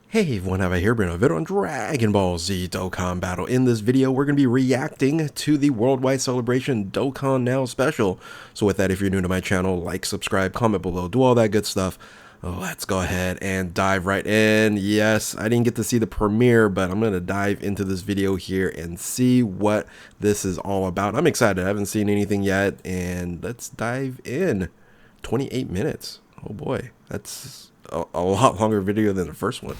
Hey everyone, have I here been a video on Dragon Ball Z Dokkan Battle. In this video, we're going to be reacting to the Worldwide Celebration Dokkan Now special. So with that, if you're new to my channel, like, subscribe, comment below, do all that good stuff. Let's go ahead and dive right in. Yes, I didn't get to see the premiere, but I'm going to dive into this video here and see what this is all about. I'm excited. I haven't seen anything yet, and let's dive in. 28 minutes. Oh boy, that's a lot longer video than the first one.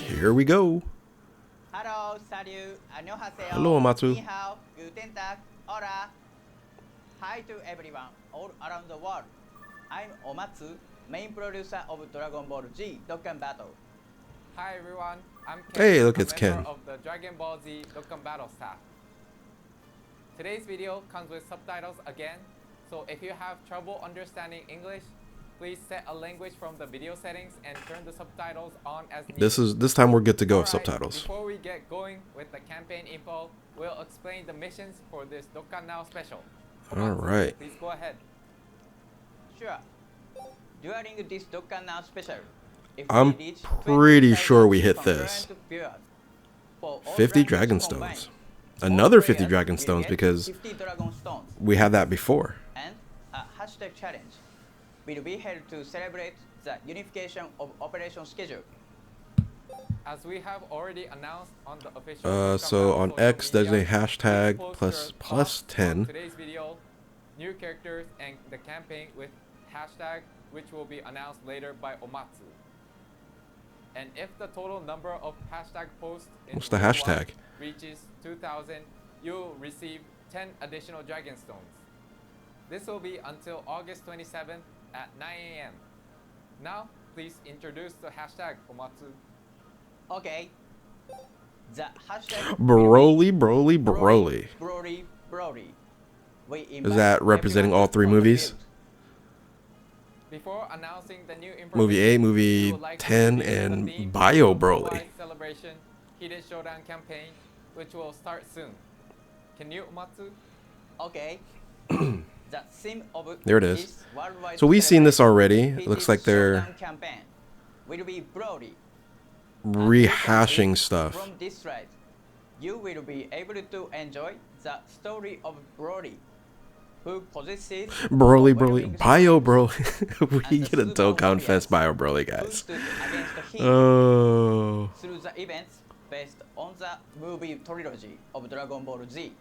Here we go. Hello, salut, annyeonghaseyo, Hello, Matsu. ni hao, guten tag, hola. Hi to everyone all around the world. I'm Omatsu, main producer of Dragon Ball Z Dokkan Battle. Hi everyone, I'm Ken, Hey, look, it's a member Ken. of the Dragon Ball Z Dokkan Battle staff. Today's video comes with subtitles again, so if you have trouble understanding English, please set a language from the video settings and turn the subtitles on as needed. This time we're good to go with Alright, subtitles. Before we get going with the campaign info, we'll explain the missions for this Dokkan Now special. Alright. Please go ahead. Sure. During this Dokkan Now special, if I'm we reach pretty 20,000 sure we hit concurrent this. viewers, for all 50 rankings Dragon combined, Stones. all Another 50 players Dragon will Stones get because 50 Dragon Stones, we had that before. and a hashtag challenge will be held to celebrate the unification of operation schedule. As we have already announced on the official Dokkan So Battle on social X, there's a media, hashtag please post plus your plus thoughts on 10. today's video, new characters, and the campaign with hashtag, which will be announced later by Omatsu. And if the total number of hashtag posts in What's the week one hashtag? reaches 2,000, you'll receive 10 additional Dragon Stones. This will be until August 27th at 9 a.m. Now, please introduce the hashtag, Omatsu. Okay. The hashtag Broly, Broly, Broly. BROLY. Is that representing all three movies? Before announcing the new information, Movie 8, we movie would like to 10, reveal the and theme Bio of the Broly. Worldwide Celebration Heated Showdown campaign, which will start soon. Can you, Omatsu? Okay. The theme of There it is. this worldwide So we've seen this already. It Heated looks like they're Showdown campaign will be BROLY. rehashing stuff. From this slide, you will be able to enjoy the story of BROLY, who possesses Broly, overwhelming Broly, Bio strength Broly. We and get a super Dokkan warriors Fest Bio Broly, who guys. stood against him Oh. through the events based on the movie trilogy of Dragon Ball Z.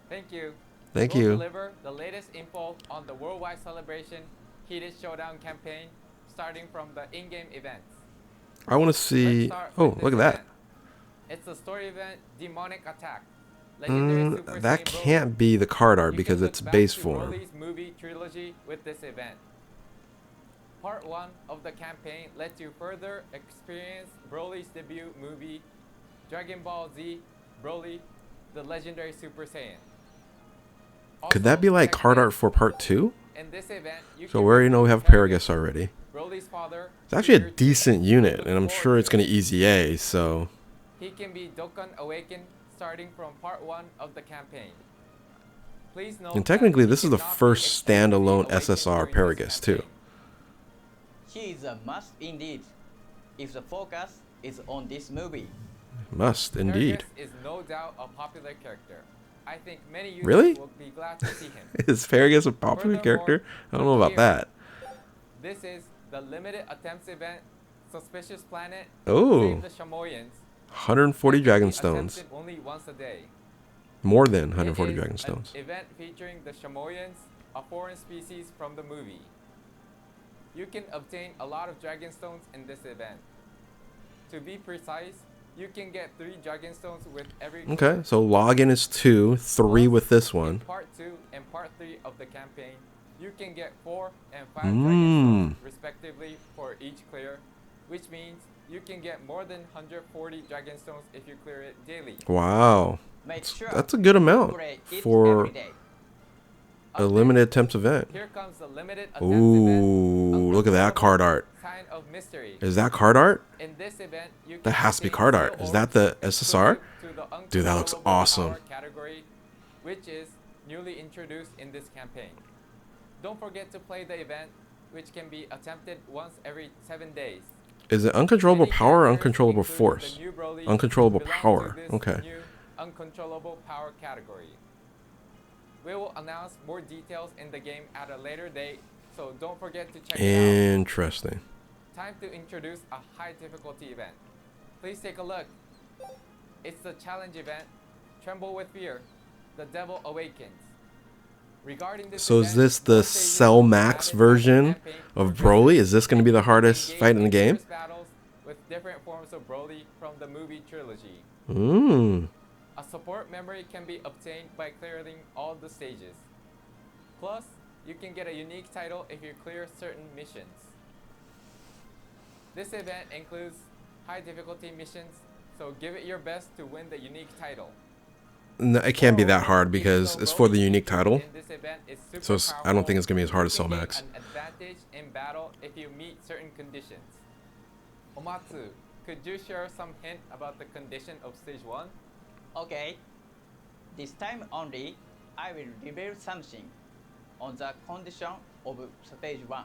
Thank you. Thank We'll you. deliver the latest info on the Worldwide Celebration Heated Showdown campaign, starting from the in-game events. I want to Let's see. start Oh, with this look at that. event. It's a story event, Demonic Attack. Legendary Super That Saiyan Broly. can't be the card art You because can it's look back base to form. Broly's movie trilogy with this event. Part 1 of the campaign lets you further experience Broly's debut movie, Dragon Ball Z Broly, the Legendary Super Saiyan. Could that be Also, like check card in. art for part 2? In this event, you So can we already know we have Paragus, Paragus already. Broly's father. It's actually a here to decent unit, look and I'm forward sure it's to going to easy A, so He can be Dokkan Awakened starting from part 1 of the campaign. Please note and that technically he this is the cannot be first extended standalone awakened SSR during this Paragus too. campaign. He is a must indeed, if the focus is on this movie. Must indeed. Paragus is no doubt a popular character. I think many users Really? will be glad to see him. Is Paragus a popular Furthermore, character? I don't know about here, that. This is the limited attempts event, Suspicious Planet, Oh, Save the Shamoyans. 140 that can Dragon be Stones. attempted only once a day. More than It 140 is Dragon an Stones. event featuring the Shamoyans, a foreign species from the movie. You can obtain a lot of Dragon Stones in this event. To be precise, you can get 3 Dragon Stones with every Okay, so login is 2, 3 with this In one. part 2 and part 3 of the campaign, you can get 4 and 5 Mm. Dragon Stones respectively for each clear, which means you can get more than 140 Dragon Stones if you clear it daily. Wow, Make sure that's a good amount play it for every day. a Up limited next, attempts event. here comes the limited attempts Ooh, event. look at that card art. Sign of mystery. Is that card art? In this event, you That can has to be obtain card steel art. Is orbs that the SSR? exclusive to the Dude, that looks Uncontrollable awesome. Power category, which is newly introduced in this campaign. Don't forget to play the event. which can be attempted once every 7 days. Is it uncontrollable Many power or characters, uncontrollable including force? the new BROLY, Uncontrollable belong to power. this Okay. new uncontrollable power category. We will announce more details in the game at a later date, so don't forget to check it out. Interesting. Time to introduce a high difficulty event. Please take a look. It's the challenge event, Tremble with Fear, the Devil Awakens. Regarding this So is event, this the more stages Cell will be Max added as the version campaign of progresses. Broly? Is this going to be the hardest Engage fight in the game? fierce battles with different forms of Broly from the movie trilogy. Mmm. A support memory can be obtained by clearing all the stages. Plus, you can get a unique title if you clear certain missions. This event includes high difficulty missions, so give it your best to win the unique title. No, it can't be that hard because it's for the unique title. In this event is super So it's, I don't think it's going to be as hard as you Cell can gain Max. an advantage in battle if you meet certain conditions. Omatsu, could you share some hint about the condition of stage 1? Okay. This time only, I will reveal something on the condition of stage 1.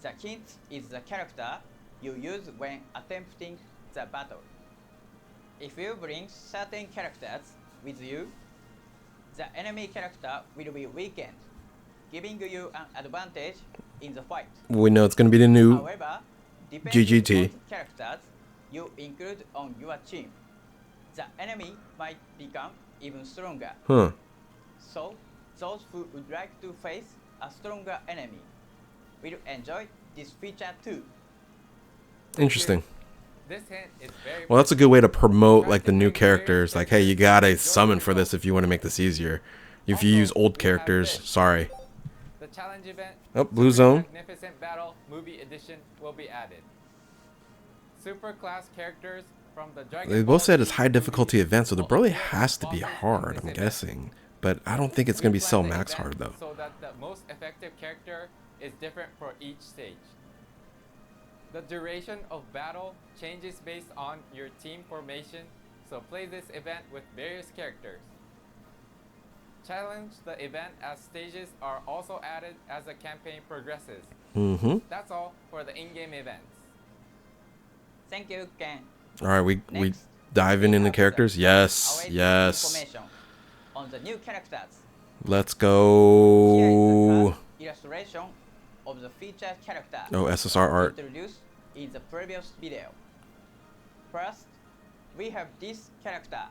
The hint is the character you use when attempting the battle. If you bring certain characters with you, the enemy character will be weakened, giving you an advantage in the fight. We know it's going to be the new However, depending GGT. on the characters you include on your team, the enemy might become even stronger. Huh. So, those who would like to face a stronger enemy will enjoy this feature too. Interesting. This hint is very Well, that's a good way to promote like the new characters. Like, hey, you gotta summon for this if you want to make this easier. If you use old characters, sorry. The challenge event, Oh, Blue Zone. Magnificent Battle Movie Edition will be added. Super class characters from the Dragonball. They both said it's high difficulty event, so the Broly has to be hard, I'm guessing. But I don't think it's gonna be Cell Max hard though. So that the most effective character is different for each stage. The duration of battle changes based on your team formation, so play this event with various characters. Challenge the event as stages are also added as the campaign progresses. That's all for the in-game events. Thank you, Ken. All right, we Next, dive in the characters. Yes, awaiting yes. information on the new characters. Let's Here is the go. class illustration of the featured character. Oh, SSR art. Introduced in the previous video. First, we have this character.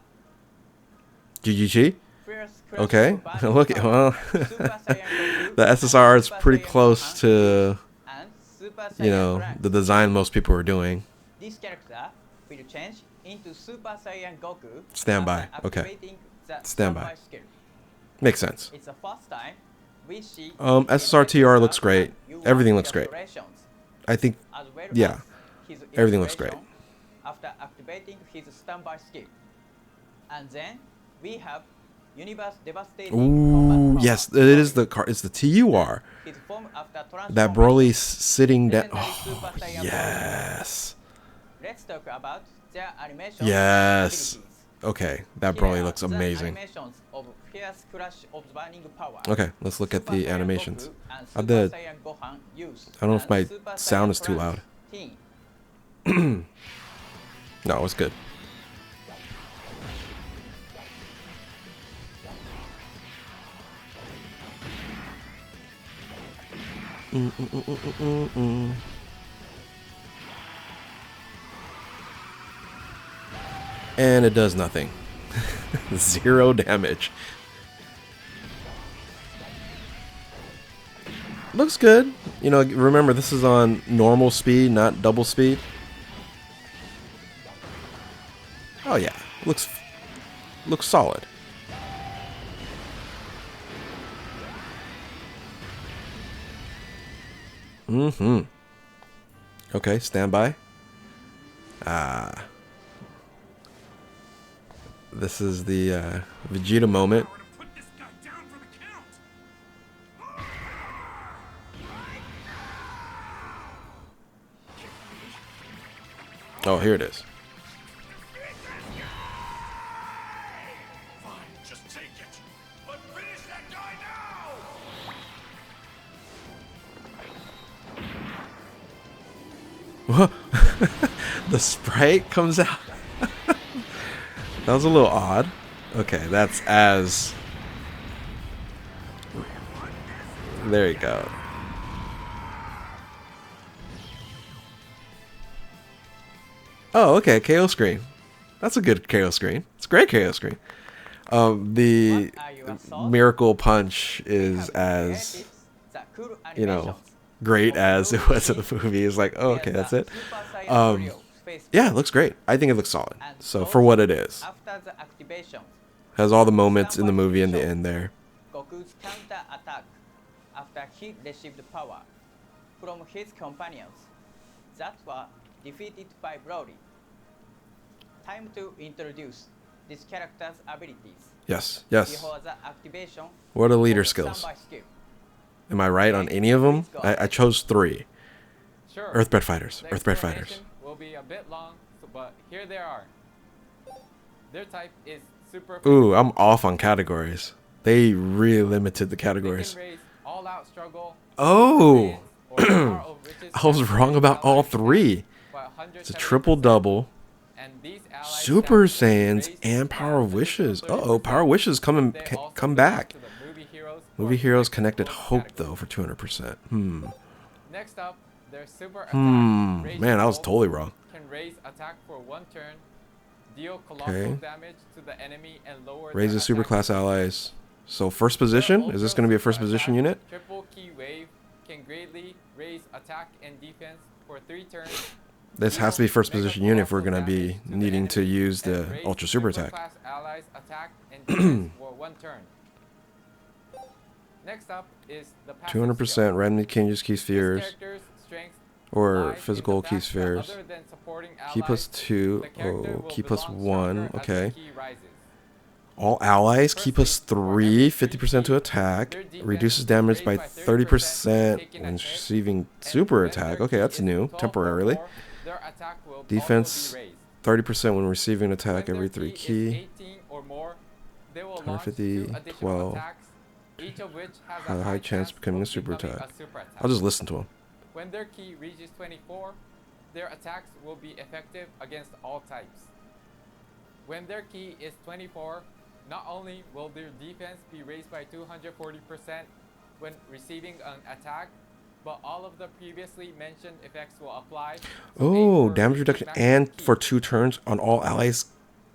GGG. Fierce crush Okay. of burning Look at power, well, Super Saiyan Goku, the and SSR art's Super pretty Saiyan close Gohan, to, and Super you Saiyan know, Trunks. the design most people are doing. This character will change into Super Saiyan Goku. Standby. after Okay. activating the Standby. skill. Makes sense. It's the first time we see SSR looks great. Everything looks great. I think, As well yeah, as his everything looks great. illustration After activating his standby skill. And then we have Universe Devastating Combat ooh, Power. yes, it is the car. It's the TUR. His form after That transformation. Broly's sitting down. Legendary Super Oh, Saiyan Broly. yes. Let's talk about their animation Yes. abilities. Okay, that Here Broly are looks the amazing. animations of Fierce Crush of Burning Power. Okay, let's look at Super the Saiyan animations. Goku and How Super did- Saiyan Gohan use, I don't know if and my Super sound Saiyan is too Trunks loud. Teen. No, it's good. And it does nothing. 0 damage. Looks good. You know, remember this is on normal speed, not double speed. Oh yeah, looks solid. Okay, stand by. This is the Vegeta moment. Oh, here it is. Fine, just take it. But finish that guy now! The sprite comes out. That was a little odd. Okay, that's as... There you go. Oh, okay, KO screen. That's a good KO screen. It's a great KO screen. The Miracle Punch is as, you know, great as it was in the movie. It's like, oh, okay, that's it. Yeah, it looks great. I think it looks solid. So for what it is, After the activation, has all the moments in the movie in the end there. Goku's counter attack after he received power from his companions that were defeated by Broly. Time to introduce this character's abilities. Yes, yes. Before the activation, What are leader of skills? standby skill. Am I right on any of them? I chose 3. Sure. Earthbred Fighters. The Earthbred Fighters. explanation will be a bit long, but here they are. Their type is super. Ooh, I'm off on categories. They really limited the They categories. can raise all-out struggle. Oh! or power of riches I was wrong about all 3. by It's a 170%. triple double. And these allies Super stats will be Saiyans raised and by Power of 130%. Wishes. Uh-oh, Power of Wishes They also come belong back. to the movie heroes who Movie are Heroes connected Connected to both Hope, though, for 200%. Next up, their super attack. Rage Man, I was Bolt totally wrong. Can raise attack for 1 turn, deal colossal Okay. damage to the enemy, and lower Raises their super attack class speed. allies. So first Their position? ultra Is this going to be a super first position attack, unit? Triple key wave can greatly raise attack and defense for 3 turns. This has to be first position unit if we're going to be needing to use the Ultra Super Attack. Class allies attack and defense for 1 turn. Next up is the passive 200% skill. randomly changes key This spheres character's strength or lies in physical the key fact that spheres. other than supporting Key plus allies, 2. the character Oh, will key plus belong 1. stronger as the Okay. key rises. All allies, key plus Firstly, for 3, every 50% to key, attack. their defense Reduces is damage raised by 30% taking when a hit, receiving and super when attack. their Okay, key that's is new, 12 or temporarily. more, their attack will Defense, also be raised. 30% when receiving attack When every their 3 key is key. 18 or more, they will launch 150, 2 additional 12. attacks, each of which has Has a high chance of becoming a super attack. I'll just listen to him. When their key reaches 24, their attacks will be effective against all types. When their key is 24, not only will their defense be raised by 240% when receiving an attack, but all of the previously mentioned effects will apply. So aim Oh, for damage reaching reduction maximum and key. for 2 turns on all allies.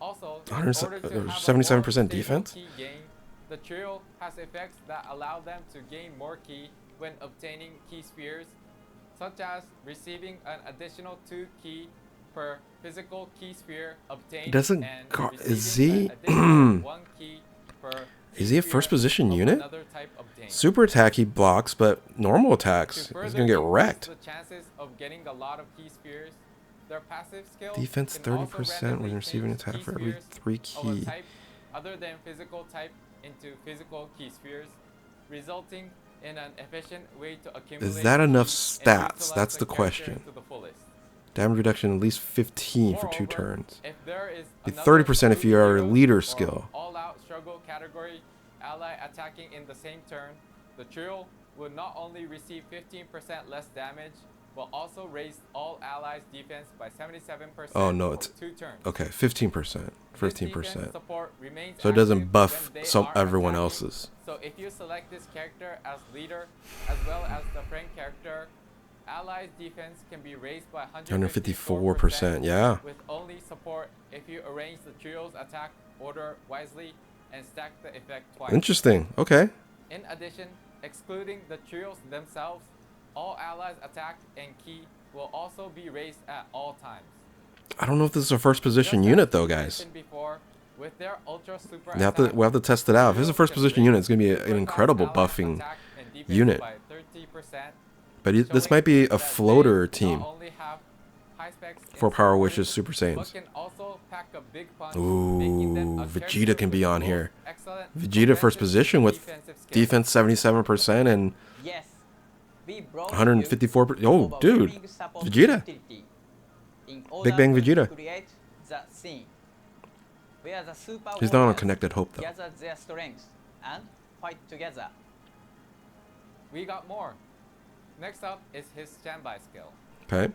Also, in 100 order to have a more 77% stable defense? key gain, the trio has effects that allow them to gain more key when obtaining key spheres, such as receiving an additional 2 key per physical key sphere obtained. Doesn't and go- receiving is he- an additional 1 key per Is he a key first sphere position of unit? another type obtained. Super attack he blocks, but normal To attacks, he's further going to get increase wrecked. the chances of getting a lot of key spheres, their passive skill Defense can also 30% when randomly receiving change attack key for every spheres 3 of a key. type other than physical type into physical key spheres, resulting in an efficient way to accumulate that enough keys and stats? utilize That's the the character question. to the fullest. Damage reduction at least 15 for 2 Moreover, turns. If there is Be another 30% if movie you are a hero leader or skill. all-out struggle category ally attacking in the same turn, the trio will not only receive 15% less damage, but also raise all allies' defense by 77% Oh, no, for it's- 2 turns. Okay, 15%. This 15%. defense support remains So it doesn't active buff when they some are everyone attacking. else's. So if you select this character as leader, as well as the friend character, allies' defense can be raised by 154%, yeah. with only support if you arrange the trio's attack order wisely and stack the effect twice. Interesting. Okay. In addition, excluding the trios themselves, all allies' attack and key will also be raised at all times. I don't know if this is a first position Just as unit though, we guys. mentioned before, with their ultra super We'll have to test it out. If it's a first position unit, it's going to be an incredible buffing unit. By 30%, But this showing might be a that floater they team not only have high specs in for Power supporting, Wishes Super but Saiyans. can also pack a big punch, Ooh, making them a Vegeta character can be with on both here. excellent Vegeta first offensive position and with defensive skills. defense 77% and Yes, we brought 154 you oh, dude. overwhelming support Vegeta. utility in order Big Bang to Vegeta. create the scene where the super He's not on warriors Connected Hope though. gather their strength and fight together. We got more. Next up is his standby skill. Okay.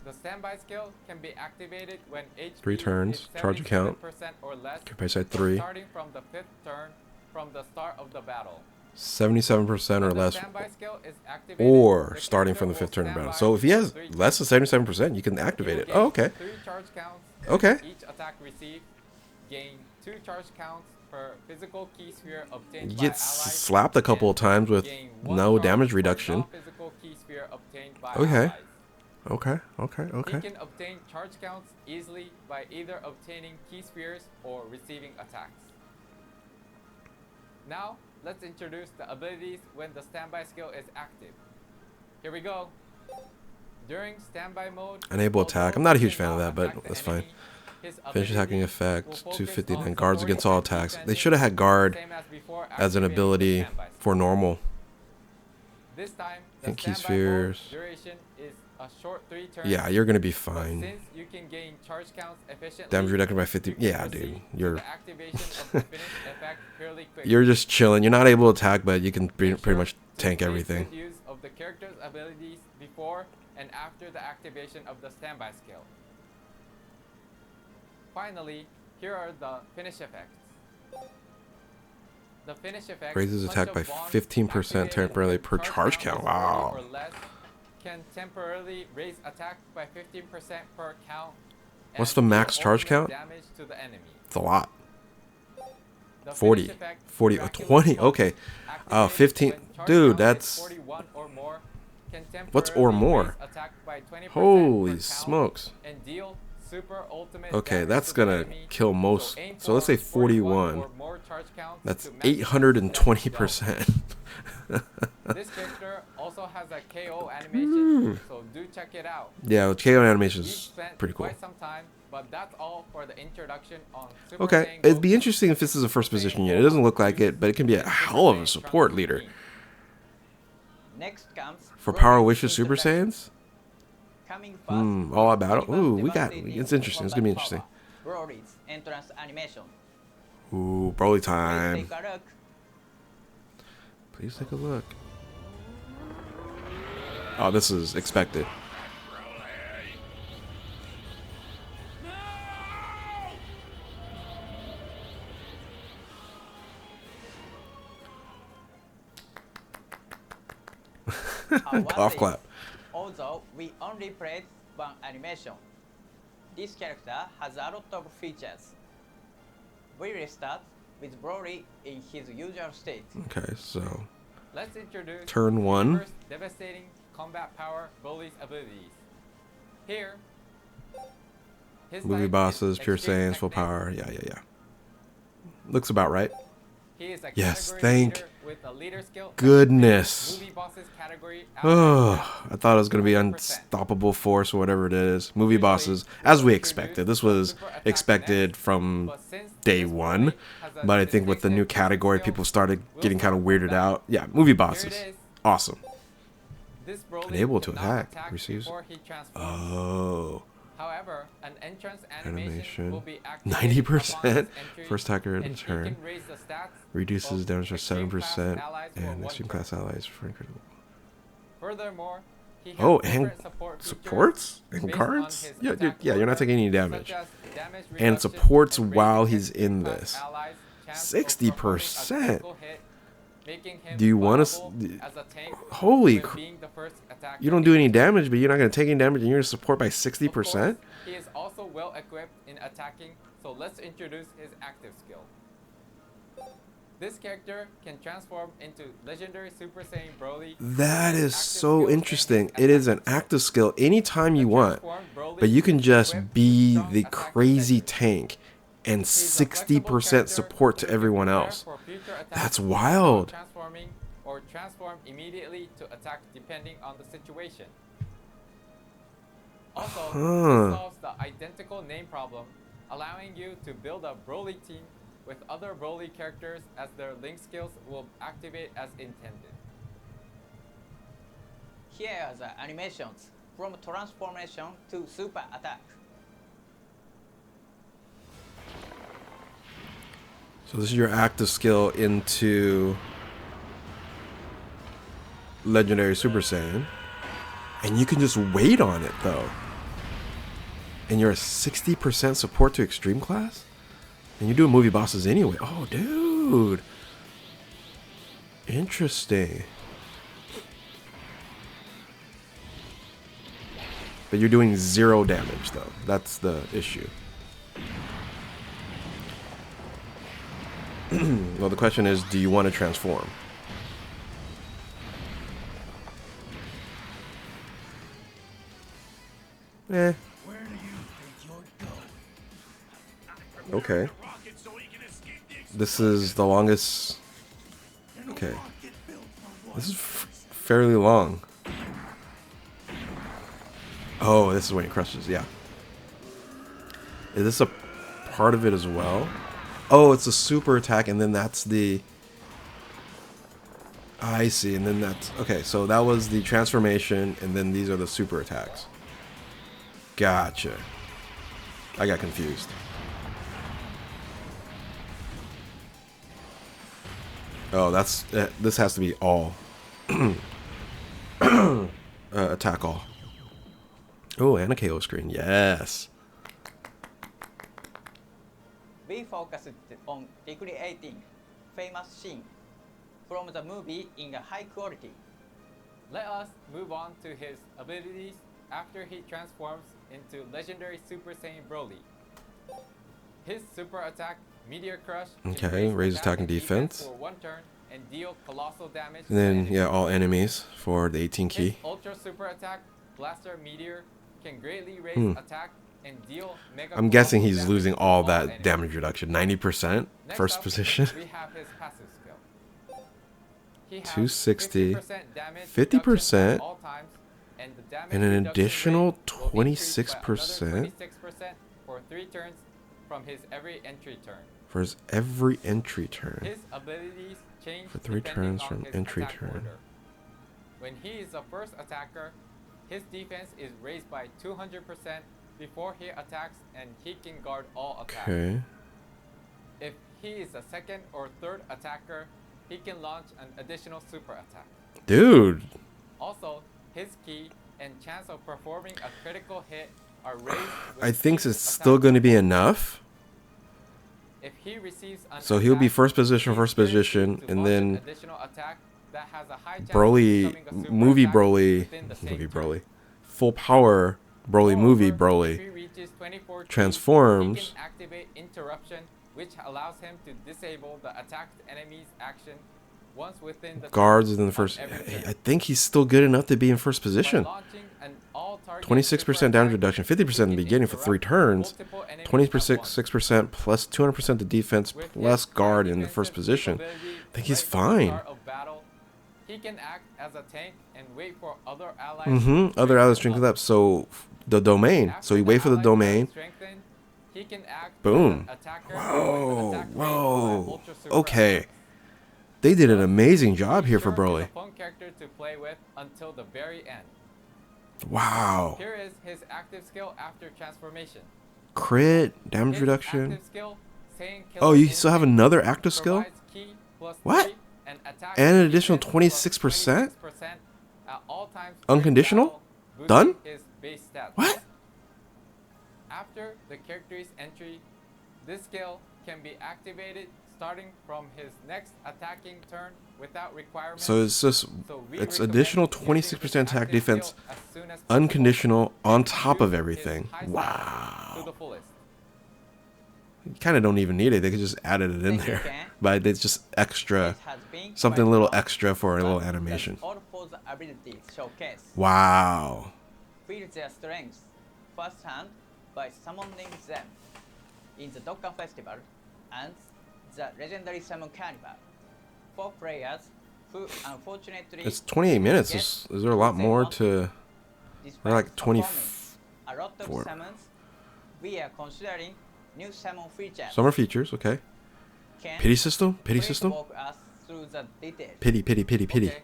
The standby skill can be activated when HP 3 turns, is charge account. 77% or less, Okay, side 3. starting from the 5th turn from the start of the battle. 77% or When the less, standby skill is activated, or the starting character from the will 5th turn of stand battle. by So if he has for 3 less than 77%, you can activate You it. will Oh, gain okay. 3 charge counts Okay. for each attack received. Gain 2 charge counts per physical key sphere obtained You by get allies. slapped a couple of and times with gain 1 no charge damage per reduction. non-physical key sphere obtained by Okay. allies. Okay. He Okay. can obtain charge counts easily by either obtaining key spheres or receiving attacks. Now, let's introduce the abilities when the standby skill is active. Here we go. During standby mode, Enable although attack. I'm not a he huge fan of cannot that, but attack the that's fine. enemy, his Finish attacking abilities will effect, focus 259. on Guards against all supporting and attacks. They defending, should have had guard same as before as an activating the ability standby skill. for normal. This time, the And key standby mode spheres. duration is a short 3 turns. Yeah, you're gonna be But fine. since you can gain charge counts efficiently, Damage reduction by 50. you can Yeah, proceed dude. to You're the activation of the finish effect fairly quickly. you're just chilling. You're not able to attack, but you can Make pretty sure much to tank make everything. good use of the character's abilities before and after the activation of the standby skill. Finally, here are the finish effects. The finish effect Raises Punch attack of by Bond 15% activated temporarily when per charge count. is 40 Wow. or less, can temporarily raise attack by 15% per count. What's and the max deal charge ultimate count? Damage to the enemy. It's a lot. The 40, finish effect 40, Dracula's 20. Punch, Okay. activated 15. when charge Dude, count is that's 41 or more, can What's or temporarily more? raise attack by 20% Holy per count smokes. and deal super ultimate Okay, damage that's to the gonna enemy. kill most. aim So let's for say 41. or more charge counts That's to maximize damage 820%. dealt. This character also has a KO animation, so do check it out. Yeah, the KO animation We've is spent pretty cool. quite some time, but that's all for the introduction on Super Okay, Saiyan it'd be Goku, interesting if this is a first Super Saiyan position unit. It doesn't look like Goku, it, but it can be a and Super hell of a Saiyan support Trunks leader. King. Next comes For Broly's Power Wishes Super introduction. Saiyans? Coming first, All out battle. even Ooh, we got. devastating It's interesting. It's gonna be combat interesting. power, Broly's entrance animation. Ooh, Broly Please time. take a look. Please take a look. Oh, this is expected. One Golf thing, clap. Although we only played one animation, this character has a lot of features. We will start with Broly in his usual state. Okay, so Let's introduce Turn the 1. first devastating combat power Broly's abilities. Here, his movie type bosses, is pure Extreme Saiyans, full Technique. power. Yeah. Looks about right. He is a Yes, category thank leader with a leader skill that goodness. makes movie bosses category Oh, I thought it was gonna be 100%. unstoppable force or whatever it is. Movie bosses, as we expected. This was expected from But since day this one. Broly has a But I think with the new distinctive category, skill, people started we'll getting kind of start weirded from out. Yeah, movie Here bosses. it is. Awesome. This Broly Unable to cannot attack. Receives. before he transforms. Oh, However, an entrance animation animation. will be activated 90%. upon his entry, First attacker in and he turn. can raise the stats Reduces of damage by extreme 7% class allies for and one extreme turn. class allies for incredible. Furthermore, he has Oh, different and support features supports and based on guards? his Yeah, attack you're not order, taking any such damage. as damage And reduction supports and while raising he's extreme in class this. allies' chance of 60%. performing a critical hit, making him Do you wanna viable as a tank Holy when cr- being the first attacker. You don't do any damage, but you're not going to take any damage and you're going to support by Of 60%? course, he is also well equipped in attacking, so let's introduce his active skill. This character can transform into legendary Super Saiyan Broly. That with is active so skill and interesting. his It is an attack skill. active skill anytime you The want, transformed Broly but you can is just equipped be with strong the attack crazy defense. tank and He's a 60% flexible character support to who can everyone prepare else. for future attacks That's without wild. Transforming or transform immediately to attack depending on the situation. Also, this solves the identical name problem, allowing you to build a Broly team with other Broly characters as their link skills will activate as intended. Here are the animations from transformation to super attack. So this is your active skill into Legendary Super Saiyan. And you can just wait on it though. And you're a 60% support to extreme class? And you're doing movie bosses anyway. Oh, dude. Interesting. But you're doing 0 damage, though. That's the issue. Well, the question is, do you want to transform? Eh. Okay. This is the longest. Okay. This is fairly long. Oh, this is when he crushes, yeah. Is this a part of it as well? Oh, it's a super attack, and then that's the... I see, and then that's... Okay, so that was the transformation, and then these are the super attacks. Gotcha. I got confused. Oh, that's... this has to be all. Attack all. Oh, and a KO screen. Yes. We focused on recreating famous scene from the movie in a high quality. Let us move on to his abilities after he transforms into legendary Super Saiyan BROLY. His super attack, Meteor Crush, Okay, raise attack and defense. For 1 turn and deal colossal damage. And then, yeah, all enemies for the 18 key. His ultra super attack, Blaster Meteor, can greatly raise attack and deal mega. I'm guessing he's losing all that damage reduction. 90% first position. We have his passive skill. He has 260, 50% 50%, all times, and the damage and an reduction additional rate will increase by 26%. another 26% for 3 turns from his every entry turn. For his every entry turn. His abilities change For 3 depending turns on from his entry attack turn. order. When he is the first attacker, his defense is raised by 200% before he attacks, and he can guard all attacks. Okay. If he is the second or third attacker, he can launch an additional super attack. Dude. Also, his ki and chance of performing a critical hit are raised. I think it's still going to be enough. If he receives an So he'll be attack, first position, he's guaranteed to and launch an then additional attack that has a high chance of Broly, becoming a super movie attack Broly, within the same movie turn. Broly, full power Broly, movie Moreover, Broly, if he reaches 24 transforms. he can activate interruption, which allows him to disable the attacked enemy's action once within the Guards turn in the of first. every turn. I think he's still good enough to be in first By position. launching an all-target 26% super damage attack, reduction, he 50% in the can beginning for 3 interrupt turns, multiple enemies at 26% once. 6% plus 200% to defense With plus his guard high in the first defensive position. capability I think he's right from the fine. start of battle, he can act as a tank and wait for other allies. Other allies strengthened up. So the domain. After So you wait for the allies are domain. strengthened, he can act Boom. as an attacker Whoa, with an attack rate by whoa. ultra super Okay. attacks. They did an amazing job Be here for sure is Broly. a fun character to play with until the very end. Wow. Here is his active skill after transformation. Crit, damage His reduction. active skill, Saiyan Oh, Killer you still have Instinct, another active skill? provides ki plus What? 3 and attack And an and additional defense plus 26%? 26% at all times during Unconditional? battle, boosting Done? his base stats. What? After the character's entry, this skill can be activated starting from his next attacking turn without requirement. So it's just, So we it's recommend additional using 26% his attack active defense, skill as soon as possible unconditional on and top of use his everything. high stats to Wow. the fullest. You kind of don't even need it. They could just added it in Thank you, there. Ken. But it's just extra, This has been something a quite little long, extra for a little but animation. that's all for the abilities showcase. Wow. Feel their strengths firsthand by summoning them in the Dokkan Festival and the legendary Summon Carnival. For players who unfortunately It's 28 minutes. Is there a lot more to... despite We're like 20 performing a lot of four. summons, we are considering new summon features. Summer features, okay. Can Pity system? Pity please system? walk us through the details? Pity, pity, pity, pity. Okay.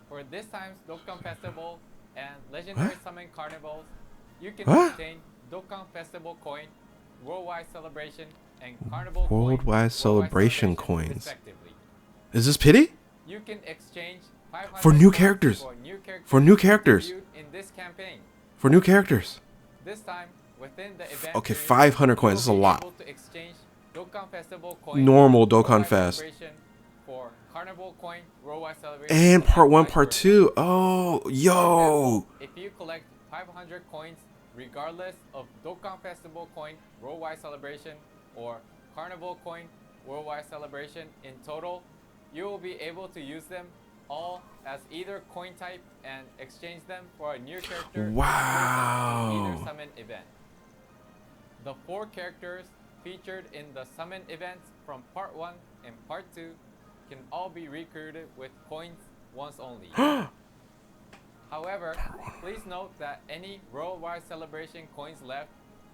For this time's Dokkan Festival and Legendary What? Summon Carnivals, you can What? obtain Dokkan Festival Coin, Worldwide Celebration, and Carnival Worldwide Celebration Coin, coins. respectively. Is this pity? You can exchange 500 For new coins characters. For new characters. For new characters. debuted in this campaign. For new characters. This time, within the event Okay, period, 500 coins. you That's a will be lot. able to exchange Dokkan Festival coin, Normal Dokkan Worldwide Fest. Celebration for Carnival coin, Worldwide Celebration, And part 1, vice part versa. 2. Oh, For yo. example, if you collect 500 coins regardless of Dokkan Festival coin, Worldwide Celebration, or Carnival coin, Worldwide Celebration in total, you will be able to use them all as either coin type and exchange them for a new character Wow. in either summon event. The 4 characters featured in the summon events from part 1 and part 2 can all be recruited with coins once only. However, please note that any Worldwide Celebration coins left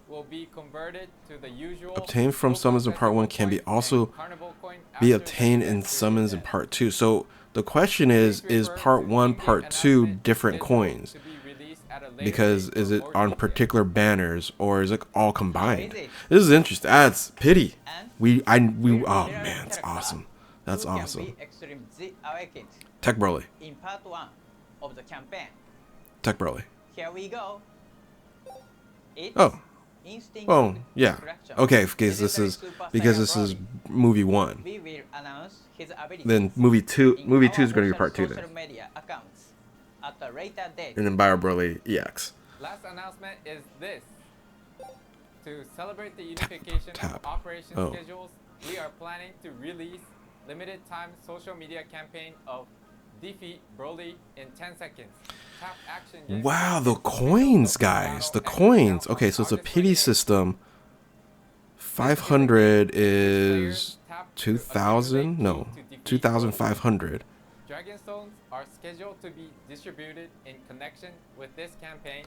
will be converted to the usual Obtained from Dokkan summons in part 1 Festival can be coin also and Carnival coin be after the obtained in event period summons in ends. part 2. So the question Please is refer part to 1, in-game part 2 announcement different scheduled coins? to be released at a later Because date is for it more on details. particular banners or is it all combined? How is it? This is interesting. That's pity. And We will oh be there man, it's character awesome. That's who can awesome. be Extreme Z Awakened Tech Broly. in part 1 of the campaign. Tech Broly. Here we go. It's Oh. Instinct Oh, yeah. Extraction. Okay, because this Legendary is Super because Saiyan this is Broly. movie 1. We will announce his abilities. Then movie 2 in movie our 2 is going to be official part 2 then. social media accounts at a later date. And then Bio Broly EX. Last announcement is this. To celebrate the unification tap. of operation Oh. schedules, we are planning to release limited time social media campaign of Defeat Broly in 10 seconds. Tap action gifts. Wow, the It's official coins, Dokkan guys. The Battle coins. and Okay, so it's a August pity 28th. system. This is a 500 game in which players is tap to 2,000? accumulate No, ki to defeat 2,500. Broly. Dragonstones are scheduled to be distributed in connection with this campaign.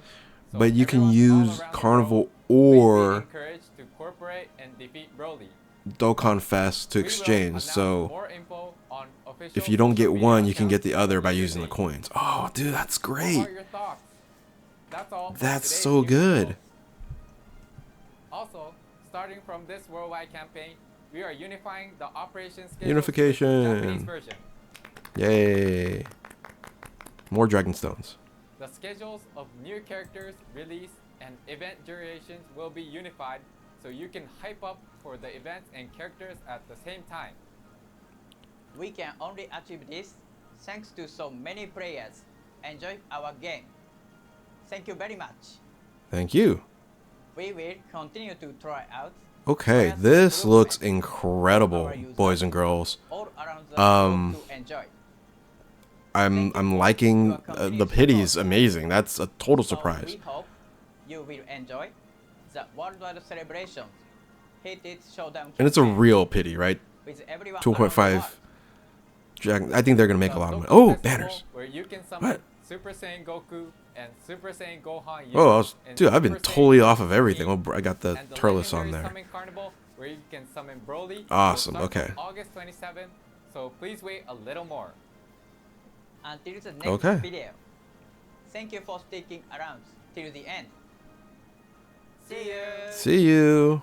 So But you can everyone all use around the Carnival world, please be or encouraged to cooperate and defeat Broly. Dokkan Fest to We will exchange. announce So more info on official if you don't get social media one, you can get the accounts other at a by later using the date. coins. Oh, dude, that's What great. are your thoughts? That's all. for That's today's so news good. results. Also, starting from this worldwide campaign, we are unifying the operation schedule Unification. with the Japanese version. Yay. More Dragonstones. The schedules of new characters, release, and event durations will be unified so you can hype up for the events and characters at the same time. We can only achieve this thanks to so many players enjoy our game. Thank you very much. Thank you. We will continue to try out Okay, various this looks improvements incredible, for our users boys and girls. all around the world to enjoy. I'm liking the pity is amazing. That's a total So surprise. we hope you will enjoy the worldwide celebrations. Heated showdown And it's a campaign real pity, right? with everyone 2.5 Dragon. I think they're gonna make a lot of money. The Oh, Dokkan banners. Festival, where you can summon What? Super Saiyan Goku and Super Saiyan Gohan. Oh, dude, I've been Super Saiyan totally off of 16, everything. Oh, I got the and Turles on Legendary there. Summon Carnival, where you can summon Broly. Awesome, will start okay. on August 27th, so please wait a little more. until the next Okay. video. Thank you for sticking around till the end. See you. See you.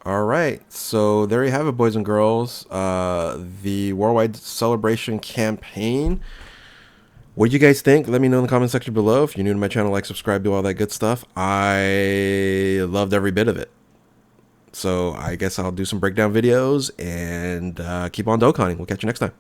All right, so there you have it, boys and girls. The Worldwide Celebration campaign. What do you guys think? Let me know in the comment section below. If you're new to my channel, like, subscribe, do all that good stuff. I loved every bit of it. So I guess I'll do some breakdown videos and keep on Dokkaning. We'll catch you next time.